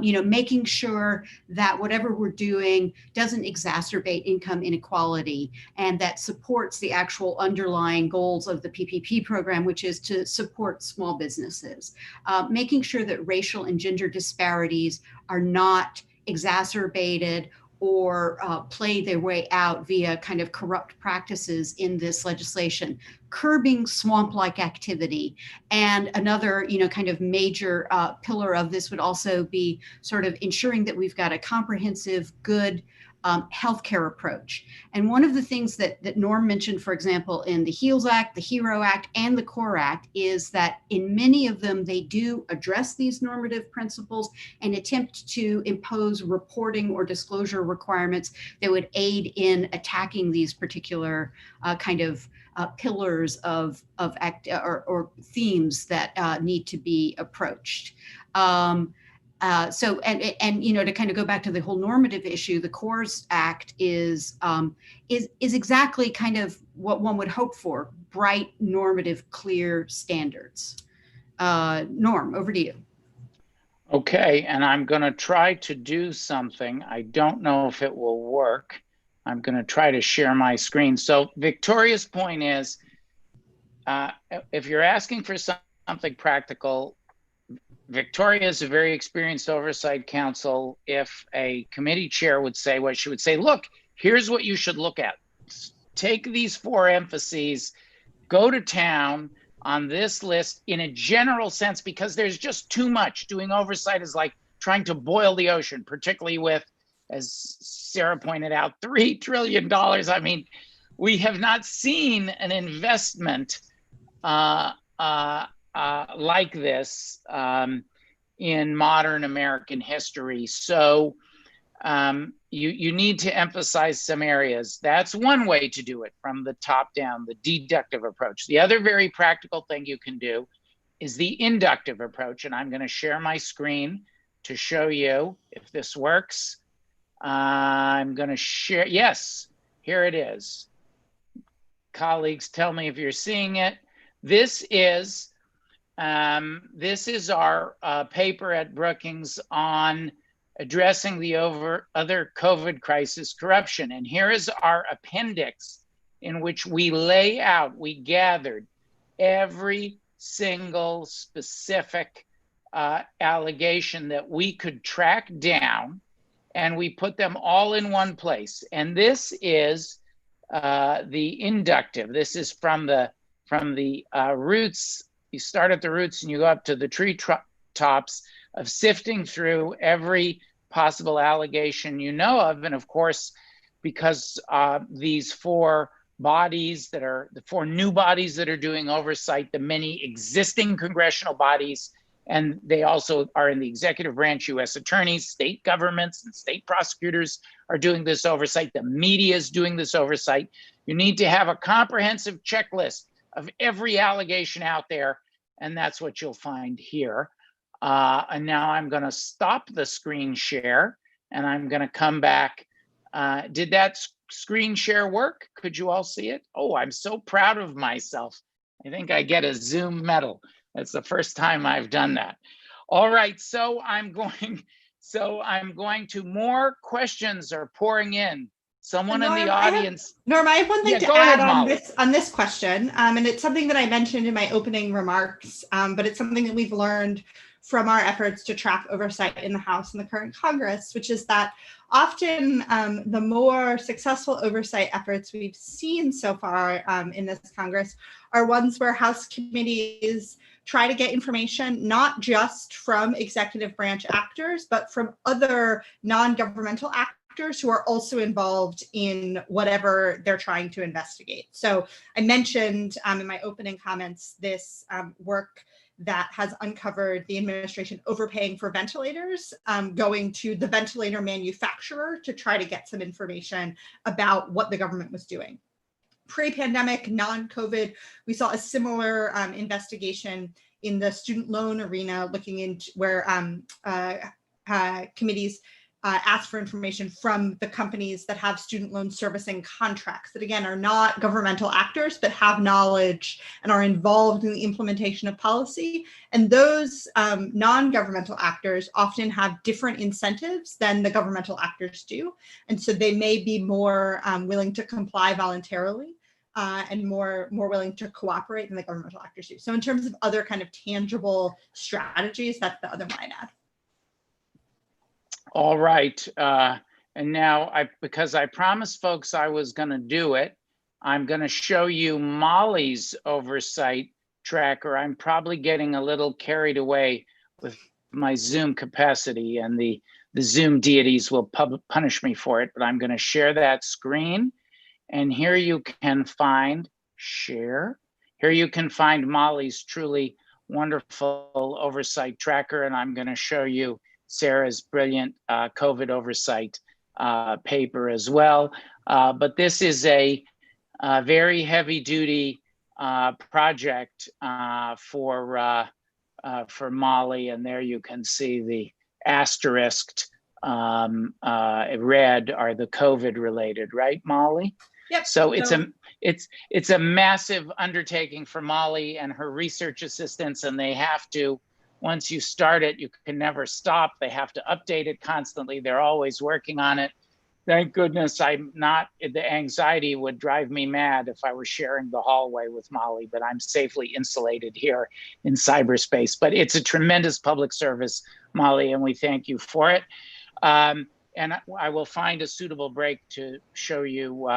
making sure that whatever we're doing doesn't exacerbate income inequality and that supports the actual underlying goals of the PPP program, which is to support small businesses, making sure that racial and gender disparities are not exacerbated or play their way out via kind of corrupt practices in this legislation, curbing swamp-like activity. And another, kind of major pillar of this would also be sort of ensuring that we've got a comprehensive, good healthcare approach. And one of the things that Norm mentioned, for example, in the HEALS Act, the HERO Act, and the CORE Act is that in many of them, they do address these normative principles and attempt to impose reporting or disclosure requirements that would aid in attacking these particular kind of pillars of act or themes that need to be approached. So to kind of go back to the whole normative issue, the CORES Act is exactly kind of what one would hope for: bright, normative, clear standards. Norm, over to you. Okay, and I'm going to try to do something. I don't know if it will work. I'm going to try to share my screen. So Victoria's point is, if you're asking for something practical, Victoria is a very experienced oversight counsel. If a committee chair would say what she would say, look, here's what you should look at. Take these 4 emphases, go to town on this list in a general sense, because there's just too much. Doing oversight is like trying to boil the ocean, particularly with, as Sarah pointed out, $3 trillion. I mean, we have not seen an investment like this in modern American history. So you need to emphasize some areas. That's one way to do it, from the top down, the deductive approach. The other very practical thing you can do is the inductive approach. And I'm going to share my screen to show you if this works. I'm going to share. Yes, here it is. Colleagues, tell me if you're seeing it. This is our paper at Brookings on addressing the other COVID crisis corruption. And here is our appendix in which we lay out, we gathered every single specific allegation that we could track down, and we put them all in one place. And this is the inductive. This is from the roots. You start at the roots and you go up to the tree tops of sifting through every possible allegation you know of. And of course, because these 4 bodies that are the 4 new bodies that are doing oversight, the many existing congressional bodies, and they also are in the executive branch, U.S. attorneys, state governments, and state prosecutors are doing this oversight. The media is doing this oversight. You need to have a comprehensive checklist of every allegation out there, and that's what you'll find here. And now I'm going to stop the screen share, and I'm going to come back. Did that screen share work? Could you all see it? Oh, I'm so proud of myself. I think I get a Zoom medal. That's the first time I've done that. All right, so I'm going to, more questions are pouring in. Someone in the audience. Norm, I have one thing to add on this question, and it's something that I mentioned in my opening remarks, but it's something that we've learned from our efforts to track oversight in the House and the current Congress, which is that often the more successful oversight efforts we've seen so far in this Congress are ones where House committees try to get information not just from executive branch actors, but from other non-governmental actors who are also involved in whatever they're trying to investigate. So I mentioned in my opening comments this work that has uncovered the administration overpaying for ventilators, going to the ventilator manufacturer to try to get some information about what the government was doing. Pre-pandemic, non-COVID, we saw a similar investigation in the student loan arena, looking into where committees ask for information from the companies that have student loan servicing contracts that, again, are not governmental actors, but have knowledge and are involved in the implementation of policy. And those non-governmental actors often have different incentives than the governmental actors do. And so they may be more willing to comply voluntarily and more willing to cooperate than the governmental actors do. So in terms of other kind of tangible strategies, that's the other one I'd add. All right. And now, because I promised folks I was going to do it, I'm going to show you Molly's oversight tracker. I'm probably getting a little carried away with my Zoom capacity, and the Zoom deities will punish me for it, but I'm going to share that screen. And here you can find share. Here you can find Molly's truly wonderful oversight tracker, and I'm going to show you Sarah's brilliant COVID oversight paper as well. But this is a very heavy duty project for Molly. And there you can see the asterisked red are the COVID related, right, Molly? Yep. So it's a massive undertaking for Molly and her research assistants, and they have to, once you start it, you can never stop. They have to update it constantly. They're always working on it. Thank goodness I'm not, the anxiety would drive me mad if I were sharing the hallway with Molly, but I'm safely insulated here in cyberspace. But it's a tremendous public service, Molly, and we thank you for it. And I will find a suitable break to show you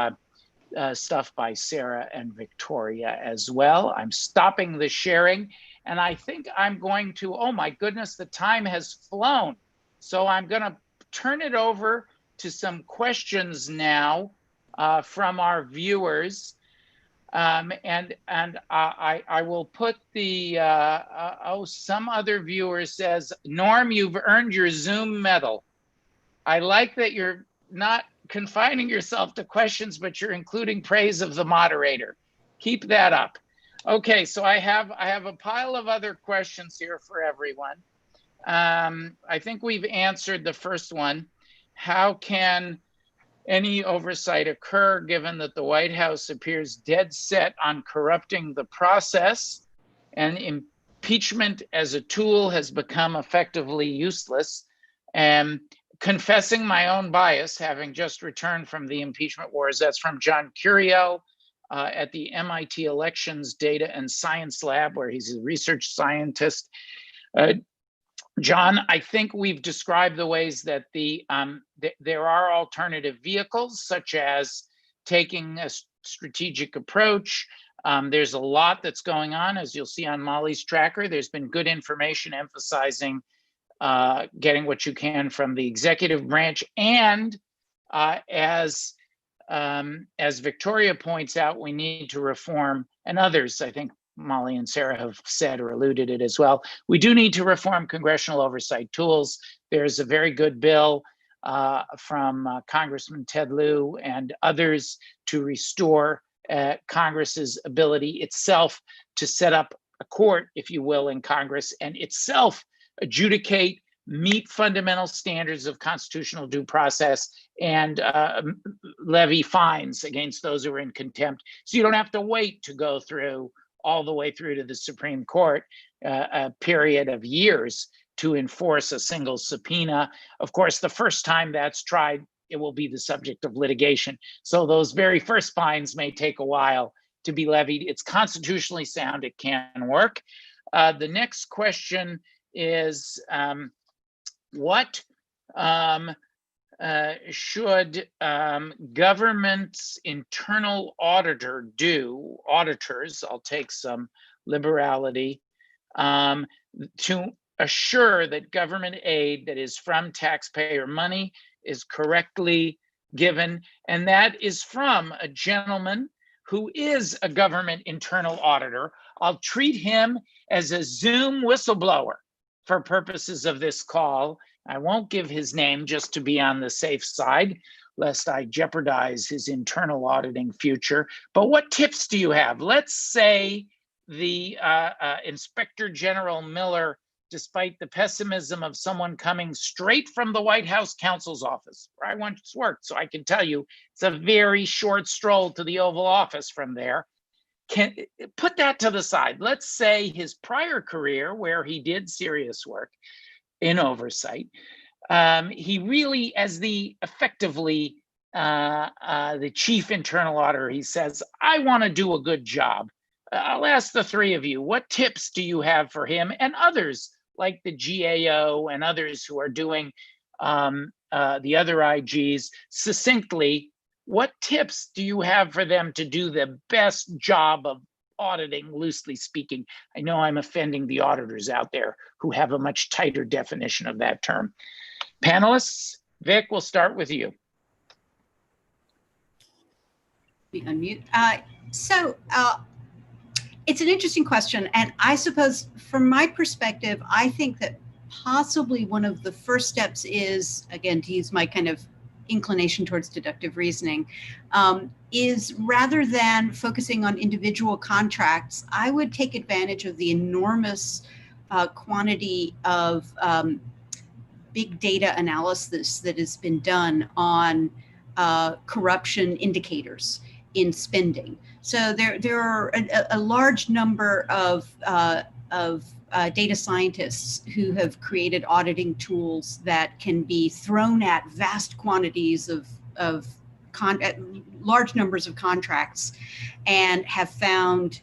stuff by Sarah and Victoria as well. I'm stopping the sharing, and I think I'm going to, oh my goodness, the time has flown. So I'm going to turn it over to some questions now from our viewers. And I will put the, some other viewer says, Norm, you've earned your Zoom medal. I like that you're not confining yourself to questions, but you're including praise of the moderator. Keep that up. Okay, so I have a pile of other questions here for everyone. I think we've answered the first one. How can any oversight occur given that the White House appears dead set on corrupting the process and impeachment as a tool has become effectively useless? And confessing my own bias, having just returned from the impeachment wars, that's from John Curiel at the MIT Elections Data and Science Lab, where he's a research scientist. John, I think we've described the ways that there are alternative vehicles, such as taking a strategic approach. There's a lot that's going on, as you'll see on Molly's tracker. There's been good information emphasizing getting what you can from the executive branch. And as Victoria points out, we need to reform, and others, I think Molly and Sarah have said or alluded it as well. We do need to reform congressional oversight tools. There's a very good bill from Congressman Ted Lieu and others to restore Congress's ability itself to set up a court, if you will, in Congress and itself adjudicate, meet fundamental standards of constitutional due process, and levy fines against those who are in contempt. So you don't have to wait to go through all the way through to the Supreme Court, a period of years to enforce a single subpoena. Of course, the first time that's tried, it will be the subject of litigation. So those very first fines may take a while to be levied. It's constitutionally sound, it can work. The next question is, what should government's internal auditor do, auditors, I'll take some liberality, to assure that government aid that is from taxpayer money is correctly given? And that is from a gentleman who is a government internal auditor. I'll treat him as a Zoom whistleblower for purposes of this call. I won't give his name just to be on the safe side, lest I jeopardize his internal auditing future. But what tips do you have? Let's say the Inspector General Miller despite the pessimism of someone coming straight from the White House counsel's office, where I once worked. So I can tell you it's a very short stroll to the Oval Office from there. Can put that to the side. Let's say his prior career, where he did serious work in oversight, he really, as effectively the chief internal auditor, he says, I want to do a good job. I'll ask the three of you, what tips do you have for him and others like the GAO and others who are doing the other IGs succinctly? What tips do you have for them to do the best job of auditing, loosely speaking? I know I'm offending the auditors out there who have a much tighter definition of that term. Panelists, Vic, we'll start with you. Unmute. It's an interesting question. And I suppose from my perspective, I think that possibly one of the first steps is, again, to use my kind of inclination towards deductive reasoning, is rather than focusing on individual contracts, I would take advantage of the enormous quantity of big data analysis that has been done on corruption indicators in spending. So there are a large number of data scientists who have created auditing tools that can be thrown at vast quantities of large numbers of contracts, and have found,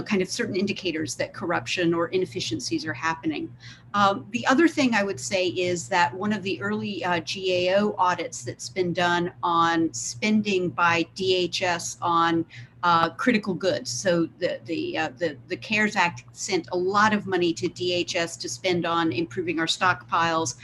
kind of certain indicators that corruption or inefficiencies are happening. The other thing I would say is that one of the early GAO audits that's been done on spending by DHS on critical goods. So the CARES Act sent a lot of money to DHS to spend on improving our stockpiles,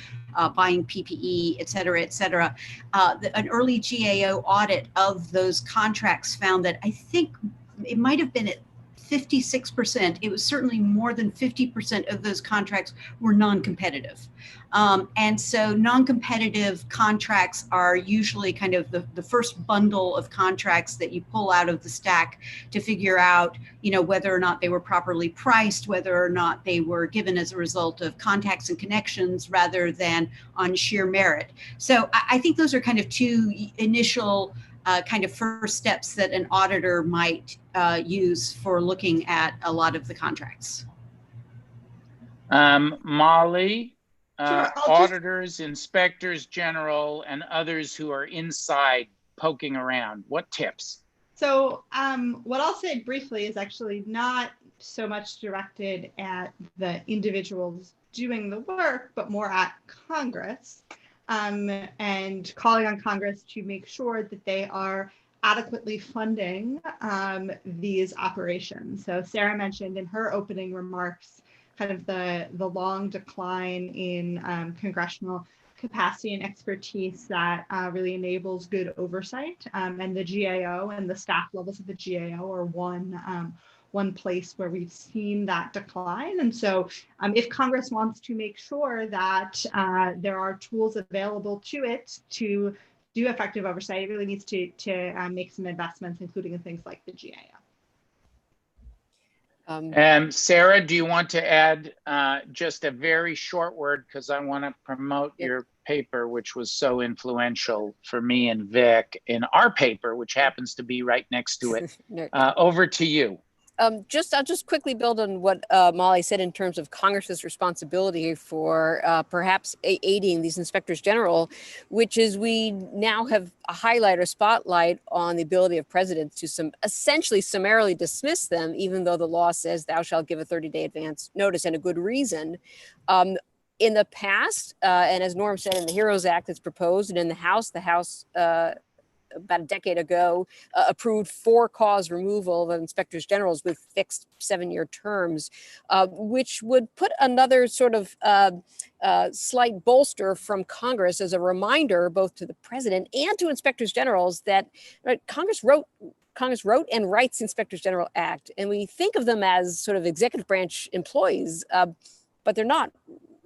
buying PPE, et cetera, et cetera. An early GAO audit of those contracts found that, I think it might have been at 56%, it was certainly more than 50% of those contracts were non-competitive. And so non-competitive contracts are usually kind of the first bundle of contracts that you pull out of the stack to figure out, whether or not they were properly priced, whether or not they were given as a result of contacts and connections rather than on sheer merit. So I think those are kind of two initial kind of first steps that an auditor might use for looking at a lot of the contracts. Molly, Sure, auditors, inspectors general, and others who are inside poking around, what tips? So what I'll say briefly is actually not so much directed at the individuals doing the work, but more at Congress, and calling on Congress to make sure that they are adequately funding these operations. So Sarah mentioned in her opening remarks kind of the long decline in congressional capacity and expertise that really enables good oversight, and the GAO and the staff levels of the GAO are one place where we've seen that decline. And so if Congress wants to make sure that there are tools available to it to do effective oversight, it really needs to make some investments, including in things like the GAO. Sarah, do you want to add just a very short word, because I want to promote your paper, which was so influential for me and Vic in our paper, which happens to be right next to it. Over to you. I'll just quickly build on what Molly said in terms of Congress's responsibility for perhaps aiding these inspectors general, which is we now have a highlight or spotlight on the ability of presidents to essentially summarily dismiss them, even though the law says thou shalt give a 30-day advance notice and a good reason. In the past, and as Norm said, in the HEROES Act that's proposed, and in the House about a decade ago, approved for-cause removal of inspectors generals with fixed 7-year terms, which would put another sort of slight bolster from Congress as a reminder both to the president and to inspectors generals that Congress wrote and writes the Inspectors General Act, and we think of them as sort of executive branch employees, but they're not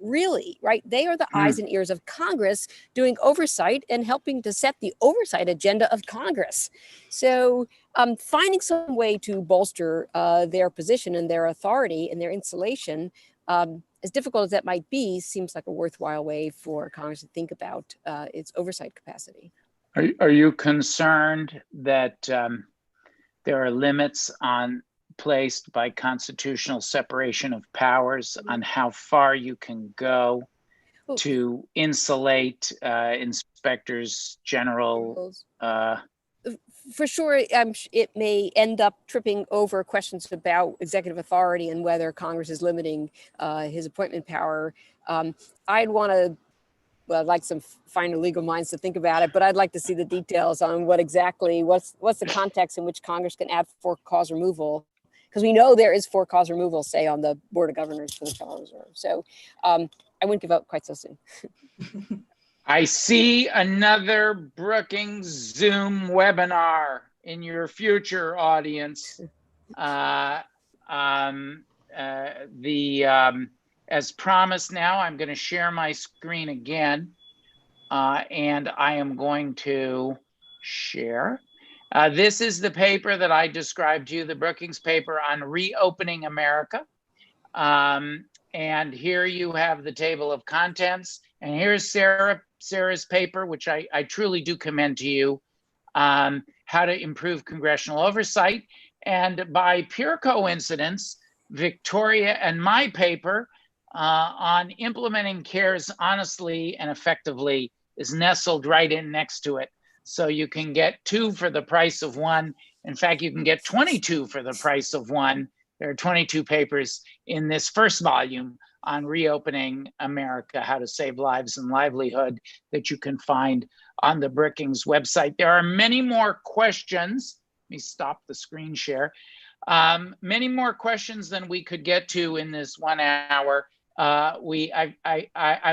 really, right? They are the eyes and ears of Congress doing oversight and helping to set the oversight agenda of Congress. So finding some way to bolster their position and their authority and their insulation as difficult as that might be, seems like a worthwhile way for Congress to think about its oversight capacity. Are you concerned that there are limits placed by constitutional separation of powers on how far you can go to insulate inspectors general? For sure, it may end up tripping over questions about executive authority and whether Congress is limiting his appointment power. I'd want to, well, I'd like some finer legal minds to think about it, but I'd like to see the details on what's the context in which Congress can add for-cause removal, because we know there is for-cause removal, say, on the Board of Governors for the Federal Reserve. So I wouldn't give up quite so soon. I see another Brookings Zoom webinar in your future audience. As promised now, I'm going to share my screen again, and I am going to share. This is the paper that I described to you, the Brookings paper on reopening America. And here you have the table of contents. And here's Sarah's paper, which I truly do commend to you, how to improve congressional oversight. And by pure coincidence, Victoria and my paper on implementing CARES honestly and effectively is nestled right in next to it. So you can get 2 for the price of 1. In fact, you can get 22 for the price of 1. There are 22 papers in this first volume on reopening America, how to save lives and livelihood, that you can find on the Brookings website. There are many more questions. Let me stop the screen share. Many more questions than we could get to in this 1 hour. I'm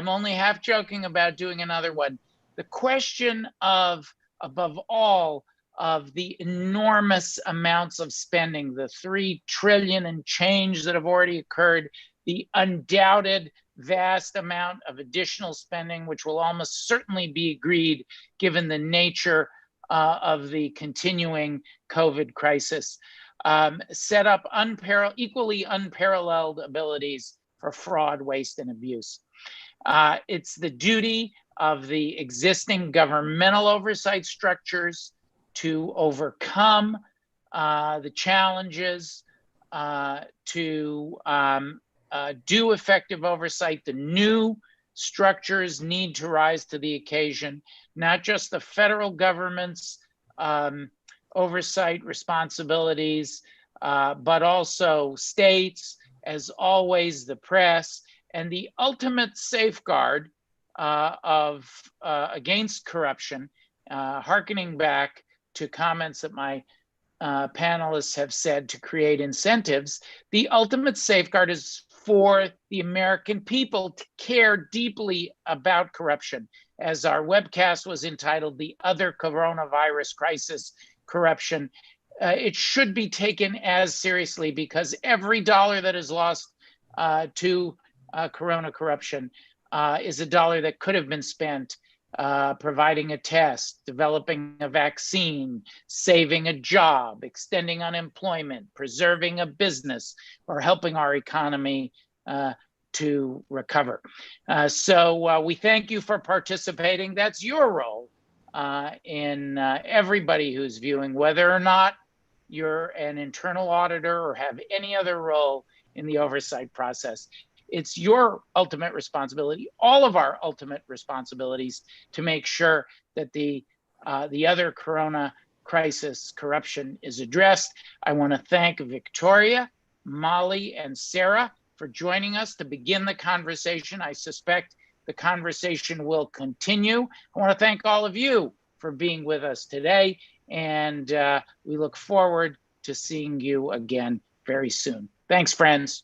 only half joking about doing another one. The question of, above all, of the enormous amounts of spending, the $3 trillion and change that have already occurred, the undoubted vast amount of additional spending, which will almost certainly be agreed given the nature of the continuing COVID crisis, set up equally unparalleled abilities for fraud, waste, and abuse. It's the duty of the existing governmental oversight structures to overcome the challenges, to do effective oversight. The new structures need to rise to the occasion, not just the federal government's oversight responsibilities, but also states, as always, the press, and the ultimate safeguard against corruption, hearkening back to comments that my panelists have said to create incentives. The ultimate safeguard is for the American people to care deeply about corruption. As our webcast was entitled, The Other Coronavirus Crisis, Corruption, it should be taken as seriously, because every dollar that is lost to corona corruption is a dollar that could have been spent providing a test, developing a vaccine, saving a job, extending unemployment, preserving a business, or helping our economy to recover. So we thank you for participating. That's your role in everybody who's viewing, whether or not you're an internal auditor or have any other role in the oversight process. It's your ultimate responsibility, all of our ultimate responsibilities, to make sure that the other corona crisis, corruption, is addressed. I want to thank Victoria, Molly, and Sarah for joining us to begin the conversation. I suspect the conversation will continue. I want to thank all of you for being with us today, and we look forward to seeing you again very soon. Thanks, friends.